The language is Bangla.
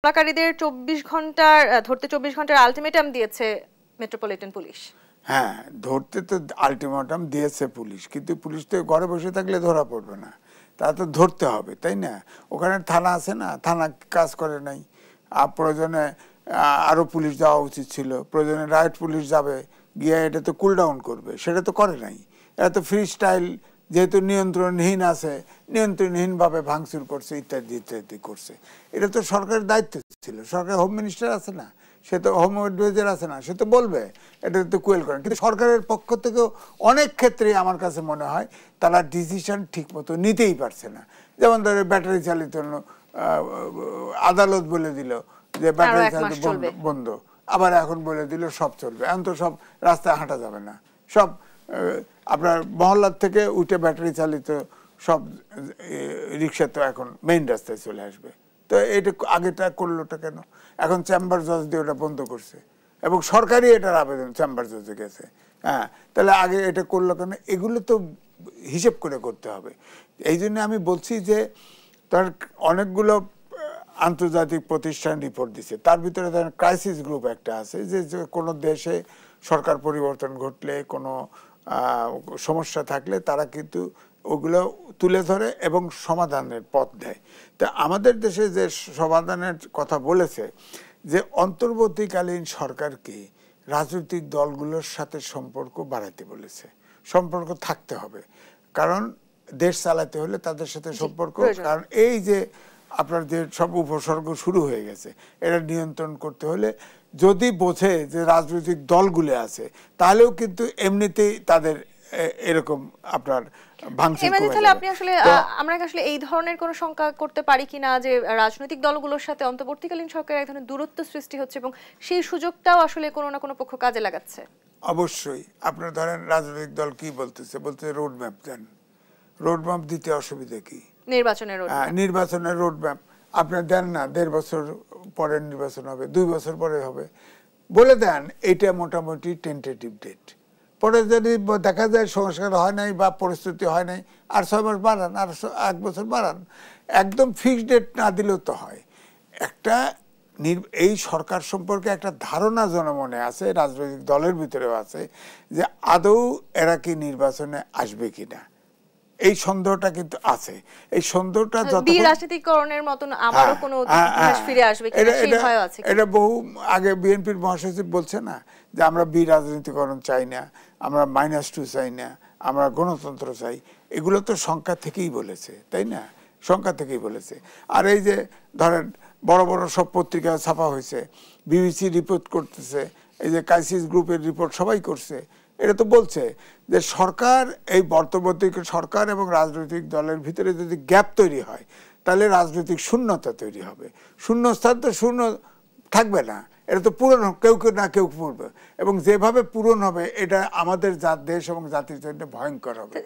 হামলাকারীদের 24 ঘন্টার ধরতে 24 ঘন্টার আলটিমেটাম দিয়েছে মেট্রোপলিটন পুলিশ। হ্যাঁ, ধরতে তো আলটিমেটাম দিয়েছে পুলিশ, কিন্তু পুলিশ তো ঘরে বসে থাকলে ধরা পড়বে না, তা তো ধরতে হবে, তাই না? ওখানে থানা আছে না, থানা কাজ করে নাই। আর প্রয়োজনে আরও পুলিশ যাওয়া উচিত ছিল, প্রয়োজনে রাইট পুলিশ যাবে, গিয়ে এটা তো কুল ডাউন করবে, সেটা তো করে নাই। এটা তো ফ্রি স্টাইল, যেহেতু নিয়ন্ত্রণহীন আছে, নিয়ন্ত্রণহীনভাবে ভাঙচুর করছে, ইত্যাদি ইত্যাদি করছে। এটা তো সরকারের দায়িত্ব ছিল। সরকার হোম মিনিস্টার আছে না, সে তো হোম অ্যাডভাইজার আছে না, সে তো বলবে, এটা তো কোয়েল করেন। কিন্তু সরকারের পক্ষ থেকেও অনেক ক্ষেত্রেই আমার কাছে মনে হয় তারা ডিসিশন ঠিক মতো নিতেই পারছে না। যেমন ধরো ব্যাটারি চালিত আদালত বলে দিল যে ব্যাটারি চালিত বন্ধ, আবার এখন বলে দিল সব চলবে। এখন তো সব রাস্তায় হাঁটা যাবে না, সব আপনার মহল্লার থেকে উঠে ব্যাটারি চালিত সব রিক্সা তো এখন মেইন রাস্তায় চলে আসবে। তো এটা আগেটা করলোটা কেন? এখন চেম্বার জজ দিয়ে ওটা বন্ধ করছে, এবং সরকারি এটার আবেদন চেম্বার জজে গেছে। হ্যাঁ, তাহলে আগে এটা করলো কেন? এগুলো তো হিসেব করে করতে হবে। এই জন্য আমি বলছি যে তার অনেকগুলো আন্তর্জাতিক প্রতিষ্ঠান রিপোর্ট দিচ্ছে, তার ভিতরে ধরেন ক্রাইসিস গ্রুপ একটা আছে, যে কোনো দেশে সরকার পরিবর্তন ঘটলে, কোনো সমস্যা থাকলে তারা কিন্তু ওগুলো তুলে ধরে এবং সমাধানের পথ দেয়। তা আমাদের দেশে যে সমাধানের কথা বলেছে, যে অন্তর্বর্তীকালীন সরকারকে রাজনৈতিক দলগুলোর সাথে সম্পর্ক বাড়াতে বলেছে। সম্পর্ক থাকতে হবে, কারণ দেশ চালাতে হলে তাদের সাথে সম্পর্ক, কারণ এই যে আপনার যে সব উপসর্গ শুরু হয়ে গেছে, এটা নিয়ন্ত্রণ করতে হলে যদি বোঝে যে রাজনৈতিক দলগুলো আছে, তাহলেও কিন্তু এমনিতেই তাদের এরকম আপনার ভাঙচুর করে তাহলে আপনি আসলে আমরা আসলে এই ধরনের কোনো শঙ্কা করতে পারি কিনা যে রাজনৈতিক দলগুলোর সাথে অন্তর্বর্তীকালীন সরকারের এক ধরনের দূরত্ব সৃষ্টি হচ্ছে এবং সেই সুযোগটাও আসলে কোনো না কোনো পক্ষ কাজে লাগাচ্ছে? অবশ্যই। আপনার ধরেন রাজনৈতিক দল কি বলতেছে, বলতে রোড ম্যাপ দেন। রোড ম্যাপ দিতে অসুবিধা কি? নির্বাচনের রোড ম্যাপ আপনার দেন না, 1.5 বছর পরে নির্বাচন হবে, 2 বছর পরে হবে, বলে দেন এটা মোটামুটি টেন্টেটিভ ডেট। পরে যদি দেখা যায় সংস্কার হয় নাই বা পরিস্থিতি হয় নাই, আর 6 মাস বাড়ান, আর 1 বছর বাড়ান। একদম ফিক্সড ডেট না দিলেও তো হয়। একটা এই সরকার সম্পর্কে একটা ধারণা জনমনে আছে, রাজনৈতিক দলের ভিতরেও আছে, যে আদৌ এরা কি নির্বাচনে আসবে কিনা, এই সন্দেহটা কিন্তু আছে। এই সন্দেহটা রাজনীতিকরণের মতন আমারও কোনো ইতিহাস ফিরে আসবে কিনা সেই ভয় আছে। এটা বহু আগে বিএনপির মহাসচিব বলছে না, যে আমরা রাজনীতিকরণ চাই না, আমরা -2 চাই না, আমরা গণতন্ত্র চাই। এগুলো তো সংখ্যা থেকেই বলেছে, তাই না? সংখ্যা থেকেই বলেছে। আর এই যে ধরেন বড় বড় সব পত্রিকা ছাপা হয়েছে, বিবিসি রিপোর্ট করতেছে, এই যে ক্রাইসিস গ্রুপের রিপোর্ট সবাই করছে, এটা তো বলছে যে সরকার, এই বর্তমান সরকার এবং রাজনৈতিক দলের ভিতরে যদি গ্যাপ তৈরি হয়, তাহলে রাজনৈতিক শূন্যতা তৈরি হবে। শূন্যস্থান তো শূন্য থাকবে না, এটা তো পূরণ কেউ কেউ না কেউ পূরবে, এবং যেভাবে পূরণ হবে এটা আমাদের দেশ এবং জাতির জন্য ভয়ঙ্কর হবে।